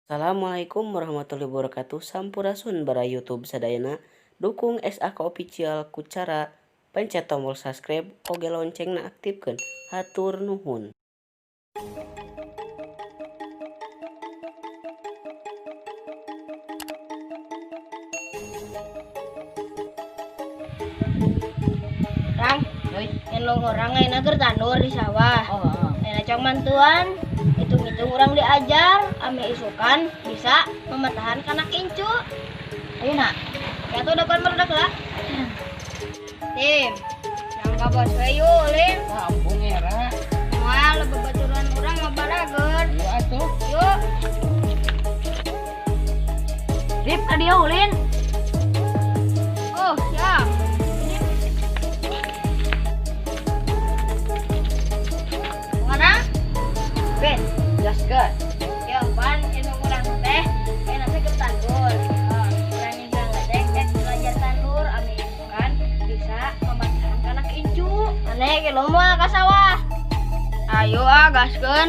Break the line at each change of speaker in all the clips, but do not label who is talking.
Assalamualaikum warahmatullahi wabarakatuh. Sampurasun bara YouTube sadayana. Dukung SAK Official ku cara pencet tombol subscribe oge loncengna aktifkeun. Hatur nuhun.
Rang,
Yoi.
yang orang enak tandur di sawah.
Oh.
Enak cang mantuan, hitung-hitung orang diajar, ame isukan bisa mempertahankan anak incu.
Ayo nak.
Ya tuh dapat meledak lah. Tim, yang gak bos wayu, Lim.
Kampung era.
Wah, lebih baturan orang ngabarageun.
Iya atuh.
Yuk,
Rip adio ulin.
oh siap. Orang,
Ben, gaskeun.
ya pan, itu orang teh, nanti ke tandur. Orang yang nggak teh, belajar tandur, ame isukan bisa mempertahankan anak incu. Aneh, ke lomba ke sawah. Ayo gaskeun.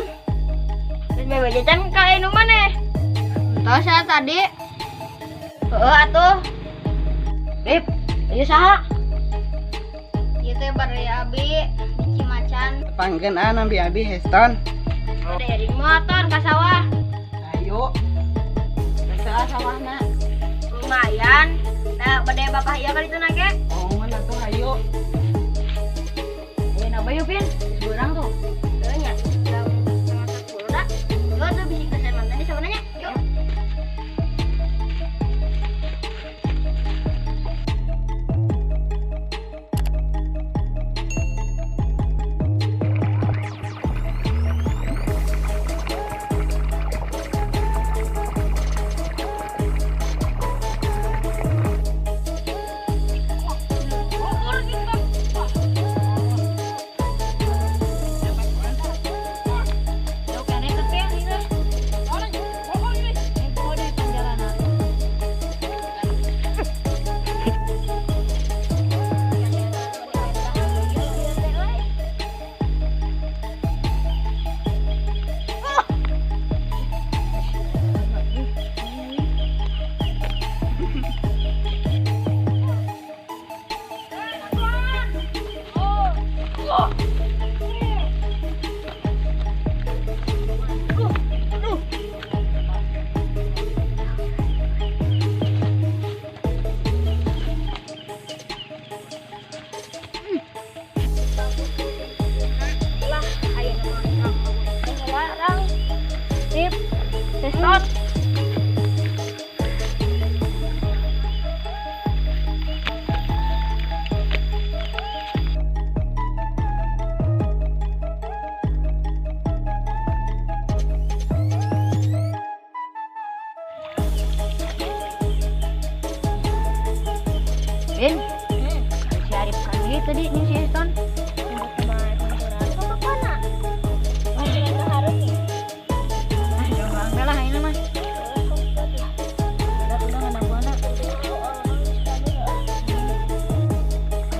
Terus bebe jajan ka anu maneh. Entah saya tadi. Atuh.
Rip, ayo saha?
Ieu teh bari abi di Cimacan.
Pangkeun abi Heston.
Dari motor ka sawah.
Ayo. Saha sawahna?
Lumayan. Nah, bade bapak ieu kali teu nage.
Oh, mana tuh ayo. Ayo apa yuk, Pin? Seberang tuh.
Teu nya. Jam 10 dah. Yuk tuh bisik kesan mantan di sawananya. Yuk. Lah, ayo larang. Sip. Testot.
Pin, si Arif kali tadi nih si Heston. Ah, jangan bangga lah ini mah. Udah nggak buana.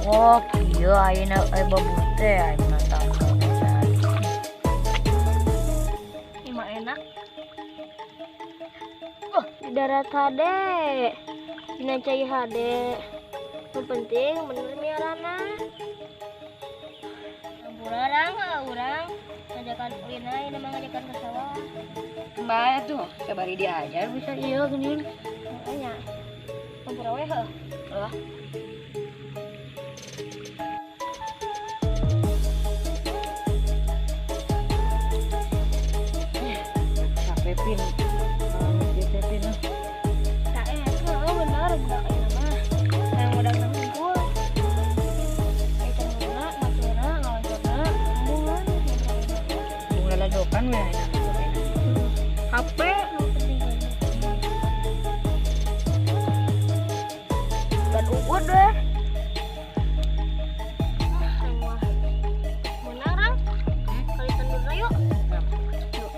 Oh, kieu ayeuna babut teh ayeuna tahu.
Ini mah enak. Di darat HD. Dina cai HD. Yang penting bener miarana. Urang ngajakan ulina ini mah ngajakan ke sawah.
Mbak tuh, kabari diajar bisa iya geuning.
Makanya. Kumpul we heuh.
Lah. Sampai Pin. Gitu Pin.
Tak bener budak ayeuna mah. Yang udah ngumpul. Itu muna natuna ngawancana hubungan.
Bunga ladokan we ayeuna.
HP nu penting. Dan ubud deh. Menang Rang. Kali tandur na yuk. Yuk.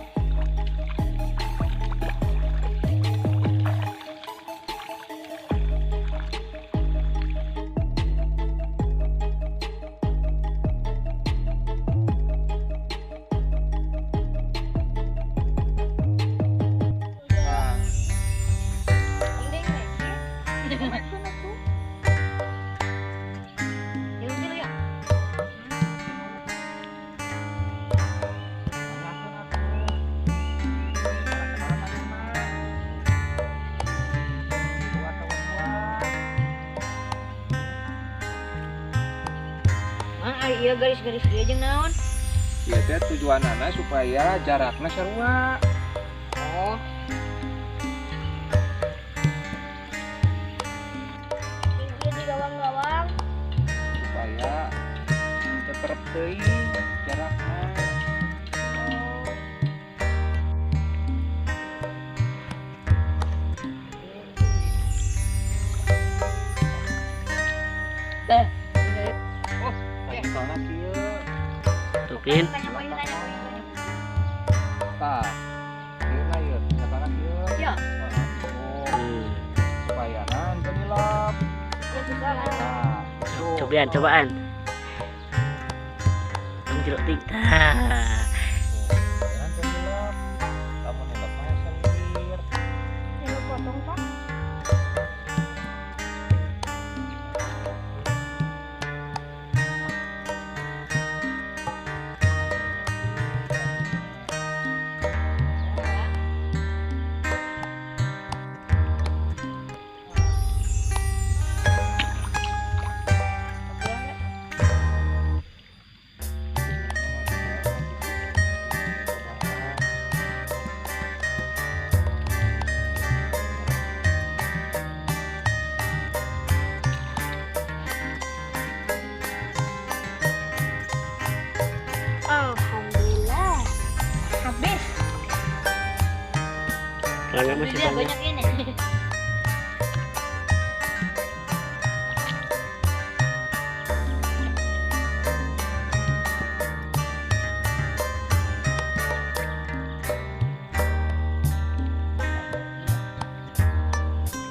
iya garis-garis ieu jeung naon?
Ieu teh tujuanana supaya jarakna sarua.
Oh,
Tinggi di gawang-gawang.
Supaya tetep teuing jarakna.
teh.
Oh, soalna kieu.
Tupin.
Tanya poin.
Tah. Kieu na ieu, soalna kieu.
Ya.
Hmm.
Supaya teu nilap.
Ya susah lah.
Nah, tuh.
Cobaan. Kamu jeruk tik. Tah.
Supaya teu nilap. Lamun nilap mah salir.
Saya potong Pak. Alhamdulillah. Habis.
Kalau nggak masih
Dia
banyak.
banyak ini.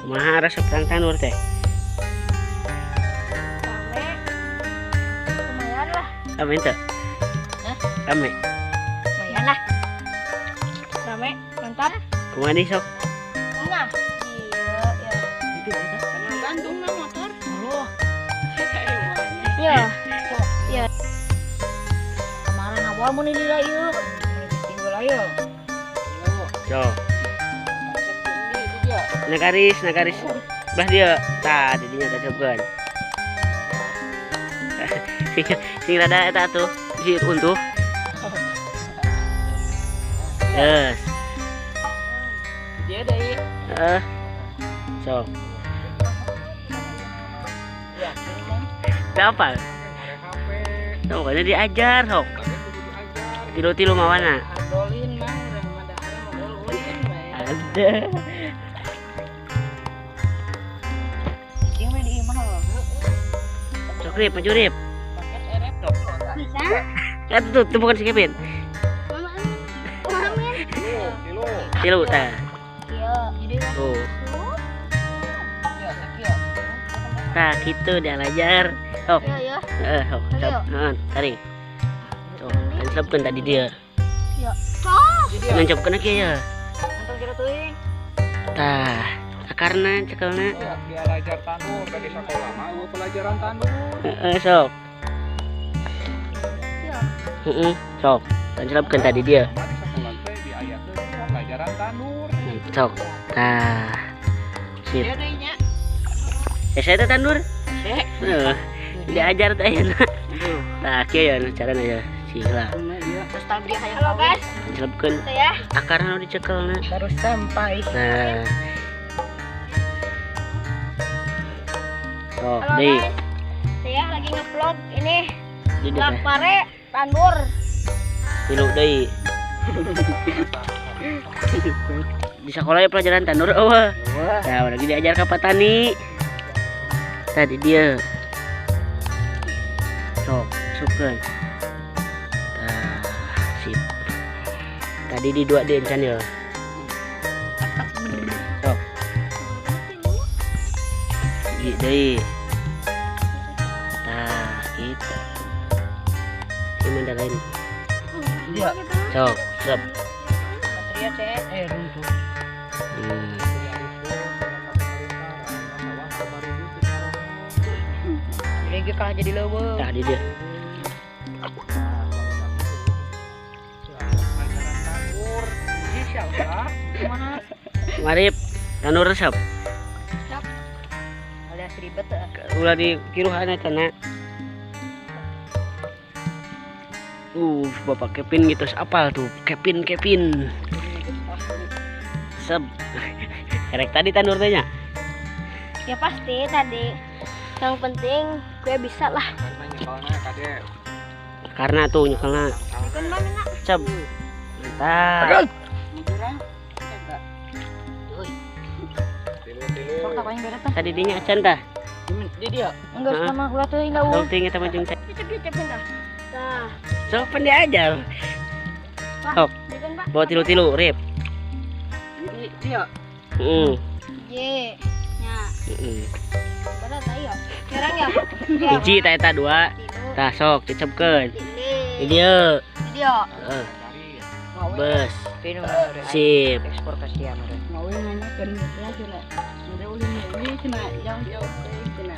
Kumaha resep kang tanur teh?
Rame. Lumayan lah.
Rame teh?
Hah?
Rame.
Lumayan lah. Rame. Mantap.
Kumaha di sok?
Nah. Iya, ya.
Karena gantung na motor.
Oh.
Ya. Ya.
Kemarin awal mun di dieu. Tinggal ayo.
Sok. Nagaris. Belah dia. Tah, didinya kacopkeun. Sing rada eta tuh, si untuh. Yes.
Dia deui.
Sok.
Ya, ini mah.
Teu apal. Sok, kan diajar sok. Tilu-tilu mawana.
Adolin mah urang mah dahar modal ulin we.
Ada.
Ieu mah di imah loh.
Sok rip, maju rip.
Paket erep dong.
Bisa.
Itu bukan si Kevin.
Amin.
Tilu.
Tilu tah.
Iya.
Jadi
Tuh.
ya sakieu.
Tah kitu diajar. Sok.
Iya,
Sok. Cap. Tarik. Sok, campkeun tadi dia.
ya. Tos.
Ngancapkeun kieu ya.
Antung kira teuing.
Tah, akarna cekelna.
Ya, belajar tandur dari sekolah mah eueuh pelajaran tandur.
Sok.
Ya.
Sok. Campkeun tadi dia.
Mah di sekolah teh diajarkeun pelajaran tandur.
Sok. Tah. Sip.
Dia deui nya.
Saya teh tandur.
Dek.
Diajar teh ayeuna. Tah, kieu ya carana ya. Sila.
Terus tabri hayang
Halo guys,
Campkeun
saya
akarna nu dicekelna.
terus sampai.
Nah. Sok,
halo
deui.
guys. Saya lagi nge-vlog ini
Di teh.
lapare tandur.
Tilu deui. Di sekolah ya pelajaran tandur eueuh. Nah, lagi diajar ka petani. Tadi dia. Sok, masukkeun. Tah, sip. Tadi di dua di encan ya. Sok. Gigi deui. Tah, gitu. Ini ada lain.
Iya.
Sok, sep.
Tria cek. Runtuh.
Hmm.
Jadi ge kalah jadi leuweung.
Tah, di dia.
Mana?
Marip, tanur resep.
Alias ribet.
Ulah di kiruhan eta na. Bapak Kevin gitu apal tuh. Kevin. Seb. Erek tadi tandur tanya.
Ya pasti tadi. Yang penting gue bisa lah.
Karena tuh nyekelna.
Bukan mana?
Seb. Mantap.
Sok tak paling berat tah.
Tadi dinya acan tah.
Di dia.
Enggak
Hah?
sama gula tuh enggak
Dong tinggi sama jeung.
Cep dah. Nah,
So pandai ajar.
Pak.
Sok.
Bukan Pak.
Bawa tilu-tilu, Rip.
Dia.
Heeh.
Ye. Nya.
Heeh.
Pada tadi ya. Sekarang ya.
Hiji tah eta dua.
Tilu.
Tah sok dicepkeun.
Pilih.
Di dieu.
Video.
Heeh. Bes.
Pino
Sip.
ekspor ke Siam ada.
mau nanya kan ya cina udah ulin ini cina jauh cina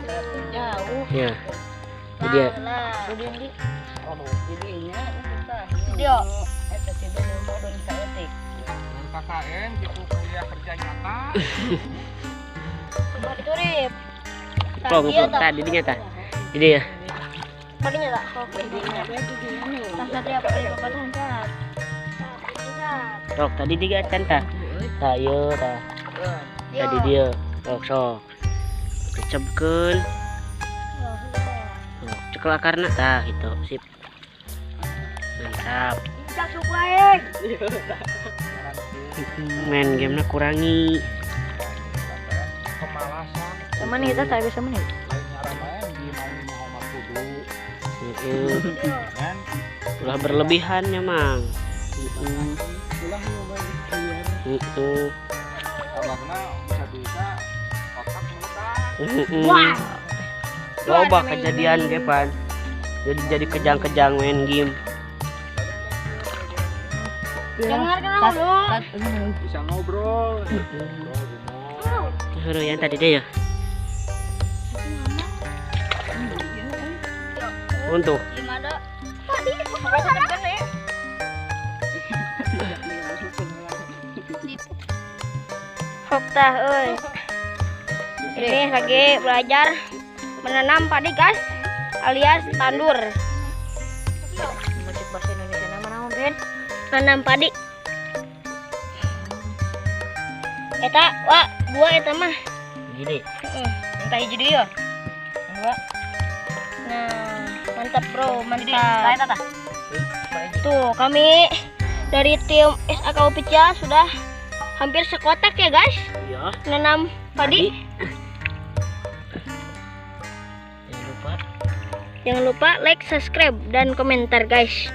jauh
Ya. Di dia.
Lah.
Di
jadinya kita
Video.
eta tidak mau dan saeutik
KKN gitu kuliah kerja nyata.
Coba diturip.
Plong tadi dinya tah. Di dia.
Padinya tak? Oke. Tas satria apa di bapak tahan.
Sok tadi diga acan tah. Tah ieu tah. Tadi dia. Sok. Dicepkeun. Cekel akarna tah gitu. Sip. Mantap.
Jak suplaeng.
Main gamenya kurangi.
Kemalasan.
Sama nih kita tak bisa menit.
Lain cara main di Muhammad Kudu. Kan?
Ulah berlebihannya mang.
ulah nyoba biar
Abangna bisa otak muda.
Wah.
Loba kejadian Gepan. Jadi kejang-kejang main game.
Dengarkan dulu.
Bisa ngobrol.
Heureun yang tadi deh ya. Untuk
Gimana? Tadi apa kan ya? Hokta, euy. Ini lagi belajar menanam padi guys, alias tandur.
Masuk bahasa Indonesia nama naon, Ben?
Nanam padi. Eta, wah, dua eta mah.
gini.
Entah hiji deui ya. Dua. Nah, mantap bro, mantap. Tuh, kami dari tim SAK Official sudah hampir sekotak ya guys,
Iya.
menanam padi.
Jangan lupa
Jangan lupa like, subscribe, dan komentar guys.